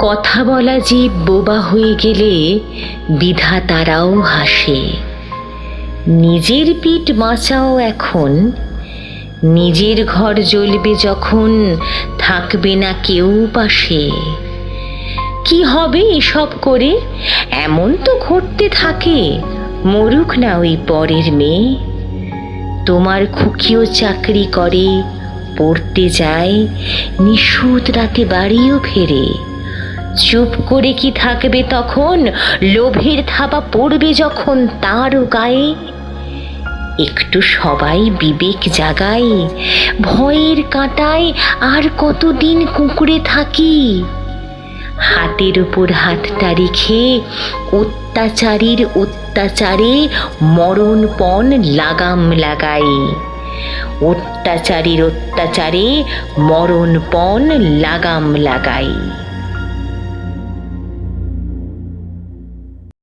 কথা বলা জীব বোবা হয়ে গেলে বিধাতারাও হাসে। নিজের পিঠ বাঁচাও এখন, নিজের ঘর জ্বলবে যখন থাকবে না কেউ পাশে। কি হবে এসব করে? এমন তো ঘটতে থাকে, মরুক না ওই পরের মেয়ে। তোমার খুকিও চাকরি করে, পড়তে যায়, নিশুত রাতে বাড়িও ফেরে। চুপ করে কি থাকবে তখন? লোভের থাবা পড়বে যখন তারও গায়ে। একটু সবাই বিবেক জাগাই, ভয়ের কাঁটায় আর কতদিন কুঁকড়ে থাকি। হাতের উপর হাতটা রেখে অত্যাচারীর অত্যাচারে মরণপণ লাগাম লাগাই। অত্যাচারীর অত্যাচারে মরণপণ লাগাম লাগাই।